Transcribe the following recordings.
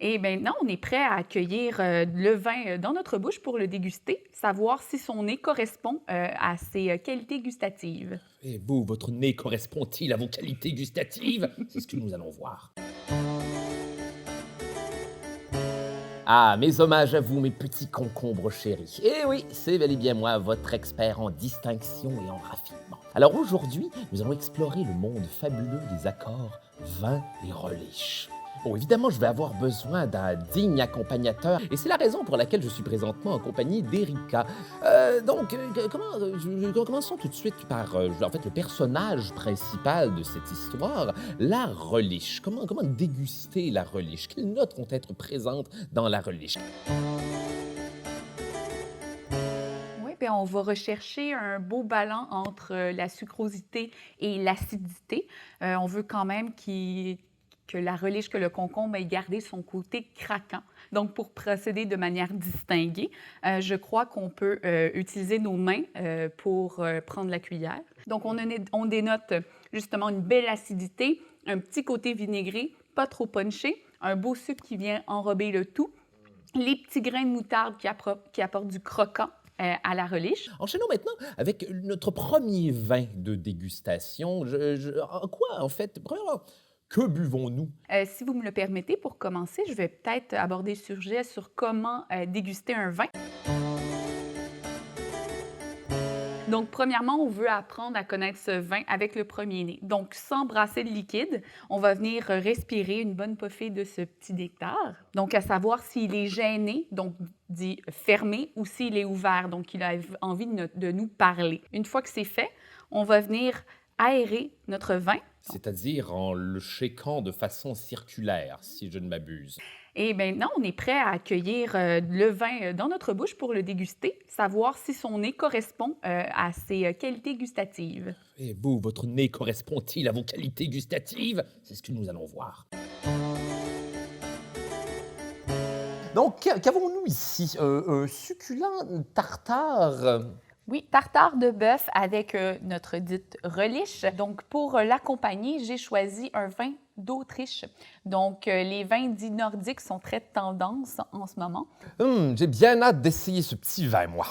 Et maintenant, on est prêt à accueillir le vin dans notre bouche pour le déguster, savoir si son nez correspond à ses qualités gustatives. Et vous, votre nez correspond-il à vos qualités gustatives? C'est ce que nous allons voir. Ah, mes hommages à vous, mes petits concombres chéris. Eh oui, c'est bel et bien moi, votre expert en distinction et en raffinement. Alors aujourd'hui, nous allons explorer le monde fabuleux des accords vin et relish. Bon, évidemment, je vais avoir besoin d'un digne accompagnateur, et c'est la raison pour laquelle je suis présentement en compagnie d'Erika. Commençons tout de suite par, en fait, le personnage principal de cette histoire, la relish. Comment déguster la relish? Quelles notes vont être présentes dans la relish? Oui, bien, on va rechercher un beau ballon entre la sucrosité et l'acidité. On veut quand même que la relish, que le concombre ait gardé son côté craquant. Donc, pour procéder de manière distinguée, je crois qu'on peut utiliser nos mains pour prendre la cuillère. Donc, on dénote justement une belle acidité, un petit côté vinaigré, pas trop punché, un beau sucre qui vient enrober le tout, les petits grains de moutarde qui apportent du croquant à la relish. Enchaînons maintenant avec notre premier vin de dégustation. En quoi, en fait, premièrement, que buvons-nous? Si vous me le permettez, pour commencer, je vais peut-être aborder le sujet sur comment déguster un vin. Donc, premièrement, on veut apprendre à connaître ce vin avec le premier nez. Donc, sans brasser le liquide, on va venir respirer une bonne puffée de ce petit nectar. Donc, à savoir s'il est gêné, donc dit fermé, ou s'il est ouvert, donc il a envie de nous parler. Une fois que c'est fait, on va venir aérer notre vin. C'est-à-dire en le shakeant de façon circulaire, si je ne m'abuse. Et maintenant, on est prêt à accueillir le vin dans notre bouche pour le déguster, savoir si son nez correspond à ses qualités gustatives. Et vous, votre nez correspond-il à vos qualités gustatives? C'est ce que nous allons voir. Donc, qu'avons-nous ici? Un succulent tartare. Oui, tartare de bœuf avec notre dite relish. Donc, pour l'accompagner, j'ai choisi un vin d'Autriche. Donc, les vins dits nordiques sont très tendance en ce moment. J'ai bien hâte d'essayer ce petit vin, moi.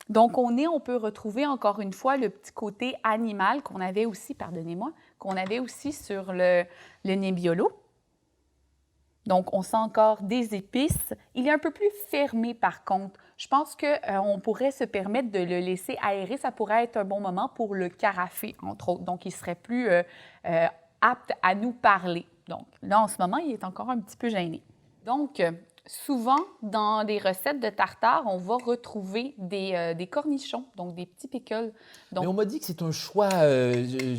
Donc, au nez, on peut retrouver encore une fois le petit côté animal qu'on avait aussi, pardonnez-moi, qu'on avait aussi sur le Nebbiolo. Donc, on sent encore des épices. Il est un peu plus fermé, par contre. Je pense qu'on pourrait se permettre de le laisser aérer. Ça pourrait être un bon moment pour le carafer, entre autres. Donc, il serait plus apte à nous parler. Donc, là, en ce moment, il est encore un petit peu gêné. Donc, souvent, dans des recettes de tartare, on va retrouver des cornichons, donc des petits pickles. Mais on m'a dit que c'est un choix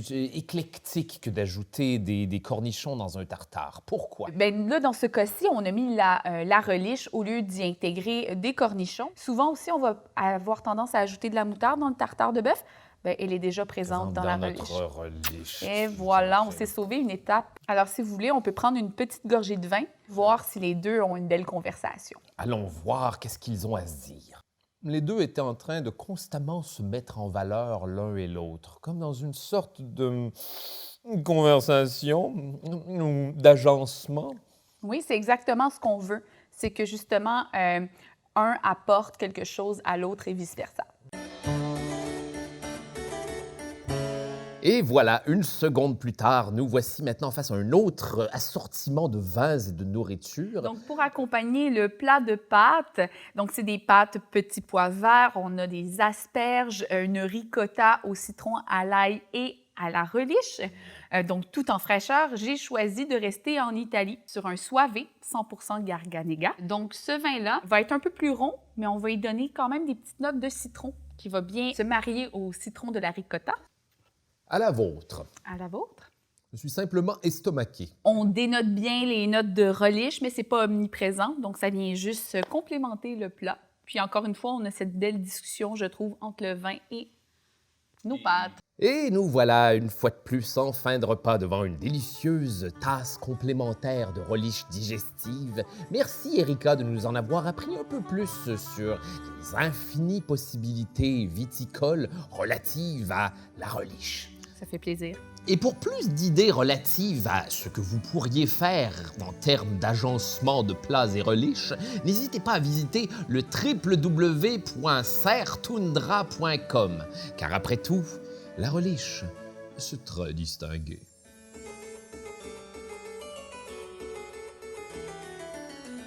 éclectique que d'ajouter des cornichons dans un tartare. Pourquoi? Bien, là, dans ce cas-ci, on a mis la relish au lieu d'y intégrer des cornichons. Souvent aussi, on va avoir tendance à ajouter de la moutarde dans le tartare de bœuf. Bien, elle est déjà présente dans la relish. Notre relish. Et voilà, on s'est sauvé une étape. Alors, si vous voulez, on peut prendre une petite gorgée de vin, voir si les deux ont une belle conversation. Allons voir qu'est-ce qu'ils ont à se dire. Les deux étaient en train de constamment se mettre en valeur l'un et l'autre, comme dans une sorte de conversation ou d'agencement. Oui, c'est exactement ce qu'on veut. C'est que justement, un apporte quelque chose à l'autre et vice-versa. Et voilà, une seconde plus tard, nous voici maintenant face à un autre assortiment de vins et de nourriture. Donc, pour accompagner le plat de pâtes, donc c'est des pâtes petits pois verts, on a des asperges, une ricotta au citron, à l'ail et à la relish, donc tout en fraîcheur. J'ai choisi de rester en Italie sur un soivé 100% Garganega. Donc, ce vin-là va être un peu plus rond, mais on va y donner quand même des petites notes de citron qui va bien se marier au citron de la ricotta. À la vôtre. À la vôtre. Je suis simplement estomaqué. On dénote bien les notes de relish, mais c'est pas omniprésent, donc ça vient juste complémenter le plat. Puis encore une fois, on a cette belle discussion, je trouve, entre le vin et nos pâtes. Et nous voilà une fois de plus en fin de repas devant une délicieuse tasse complémentaire de relish digestive. Merci Erika de nous en avoir appris un peu plus sur les infinies possibilités viticoles relatives à la relish. Ça fait plaisir. Et pour plus d'idées relatives à ce que vous pourriez faire en termes d'agencement de plats et relish, n'hésitez pas à visiter le www.sertundra.com, car après tout, la relish, c'est très distingué.